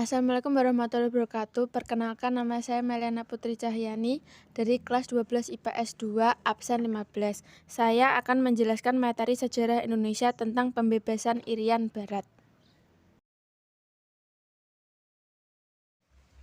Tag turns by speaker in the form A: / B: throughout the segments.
A: Assalamualaikum warahmatullahi wabarakatuh. Perkenalkan, nama saya Meliana Putri Cahyani dari kelas 12 IPS 2 absen 15. Saya akan menjelaskan materi sejarah Indonesia tentang pembebasan Irian Barat.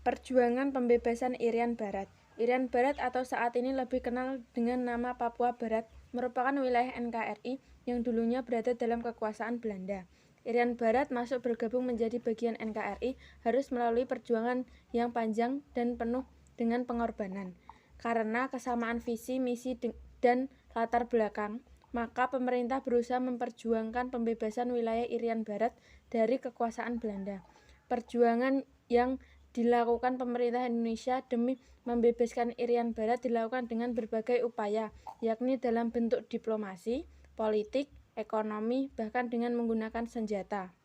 A: Perjuangan pembebasan Irian Barat. Irian Barat atau saat ini lebih kenal dengan nama Papua Barat merupakan wilayah NKRI yang dulunya berada dalam kekuasaan Belanda. Irian Barat masuk bergabung menjadi bagian NKRI harus melalui perjuangan yang panjang dan penuh dengan pengorbanan. Karena kesamaan visi, misi, dan latar belakang, maka pemerintah berusaha memperjuangkan pembebasan wilayah Irian Barat dari kekuasaan Belanda. Perjuangan yang dilakukan pemerintah Indonesia demi membebaskan Irian Barat dilakukan dengan berbagai upaya, yakni dalam bentuk diplomasi, politik, ekonomi, bahkan dengan menggunakan senjata.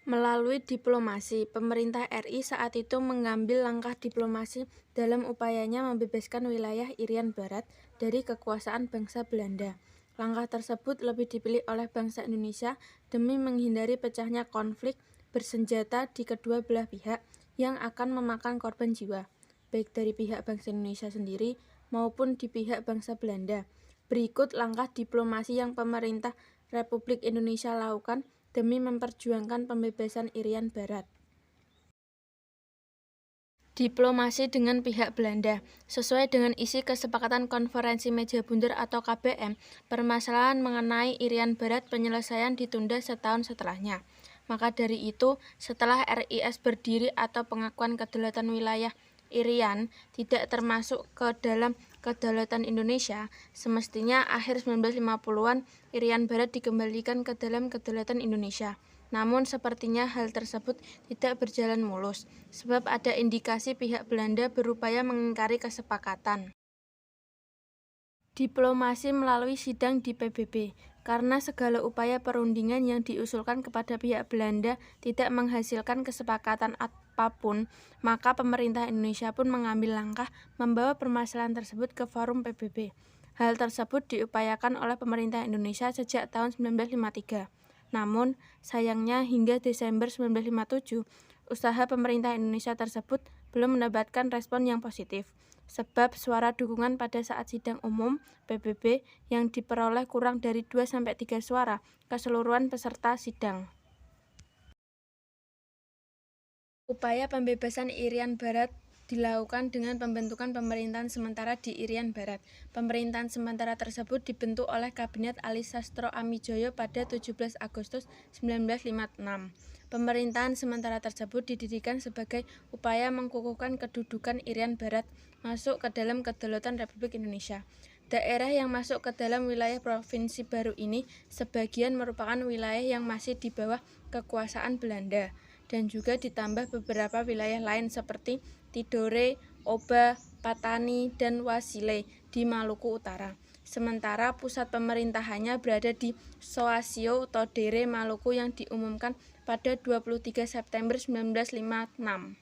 A: Melalui diplomasi, pemerintah RI saat itu mengambil langkah diplomasi dalam upayanya membebaskan wilayah Irian Barat dari kekuasaan bangsa Belanda. Langkah tersebut lebih dipilih oleh bangsa Indonesia demi menghindari pecahnya konflik bersenjata di kedua belah pihak yang akan memakan korban jiwa, baik dari pihak bangsa Indonesia sendiri maupun di pihak bangsa Belanda. Berikut langkah diplomasi yang pemerintah Republik Indonesia lakukan demi memperjuangkan pembebasan Irian Barat. Diplomasi dengan pihak Belanda. Sesuai dengan isi kesepakatan Konferensi Meja Bundar atau KBM, permasalahan mengenai Irian Barat penyelesaian ditunda setahun setelahnya. Maka dari itu, setelah RIS berdiri atau pengakuan kedaulatan wilayah Irian tidak termasuk ke dalam kedaulatan Indonesia, semestinya akhir 1950-an Irian Barat dikembalikan ke dalam kedaulatan Indonesia. Namun sepertinya hal tersebut tidak berjalan mulus, sebab ada indikasi pihak Belanda berupaya mengingkari kesepakatan. Diplomasi melalui sidang di PBB. Karena segala upaya perundingan yang diusulkan kepada pihak Belanda tidak menghasilkan kesepakatan apapun, maka pemerintah Indonesia pun mengambil langkah membawa permasalahan tersebut ke forum PBB. Hal tersebut diupayakan oleh pemerintah Indonesia sejak tahun 1953. Namun, sayangnya hingga Desember 1957, usaha pemerintah Indonesia tersebut belum mendapatkan respon yang positif, sebab suara dukungan pada saat sidang umum PBB yang diperoleh kurang dari 2-3 suara keseluruhan peserta sidang. Upaya pembebasan Irian Barat dilakukan dengan pembentukan pemerintahan sementara di Irian Barat. Pemerintahan sementara tersebut dibentuk oleh Kabinet Ali Sastro Amijoyo pada 17 Agustus 1956. Pemerintahan sementara tersebut didirikan sebagai upaya mengukuhkan kedudukan Irian Barat masuk ke dalam kedaulatan Republik Indonesia. Daerah yang masuk ke dalam wilayah provinsi baru ini sebagian merupakan wilayah yang masih di bawah kekuasaan Belanda, dan juga ditambah beberapa wilayah lain seperti Tidore, Oba, Patani, dan Wasile di Maluku Utara. Sementara pusat pemerintahannya berada di Soasio Todere, Maluku yang diumumkan pada 23 September 1956.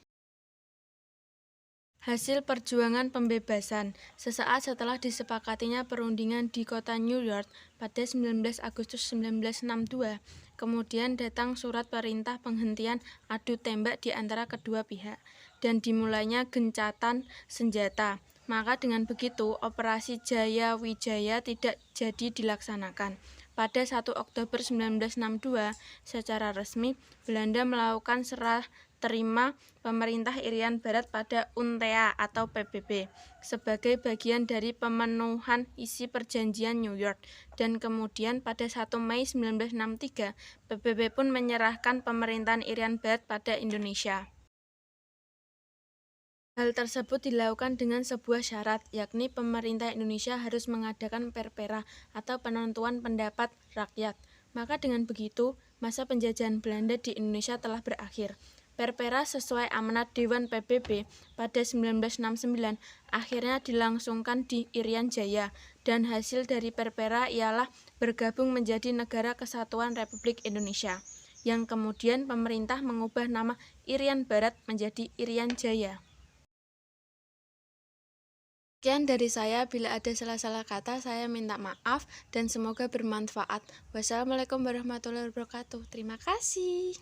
A: Hasil perjuangan pembebasan. Sesaat setelah disepakatinya perundingan di kota New York pada 19 Agustus 1962, kemudian datang surat perintah penghentian adu tembak di antara kedua pihak dan dimulainya gencatan senjata. Maka dengan begitu, Operasi Jaya Wijaya tidak jadi dilaksanakan. Pada 1 Oktober 1962, secara resmi Belanda melakukan serah terima pemerintah Irian Barat pada UNTEA atau PBB sebagai bagian dari pemenuhan isi perjanjian New York, dan kemudian pada 1 Mei 1963 PBB pun menyerahkan pemerintahan Irian Barat pada Indonesia. Hal tersebut dilakukan dengan sebuah syarat, yakni pemerintah Indonesia harus mengadakan perpera atau penentuan pendapat rakyat. Maka dengan begitu, masa penjajahan Belanda di Indonesia telah berakhir. Perpera sesuai amanat Dewan PBB pada 1969 akhirnya dilangsungkan di Irian Jaya, dan hasil dari perpera ialah bergabung menjadi Negara Kesatuan Republik Indonesia, yang kemudian pemerintah mengubah nama Irian Barat menjadi Irian Jaya. Sekian dari saya, bila ada salah-salah kata saya minta maaf dan semoga bermanfaat. Wassalamualaikum warahmatullahi wabarakatuh. Terima kasih.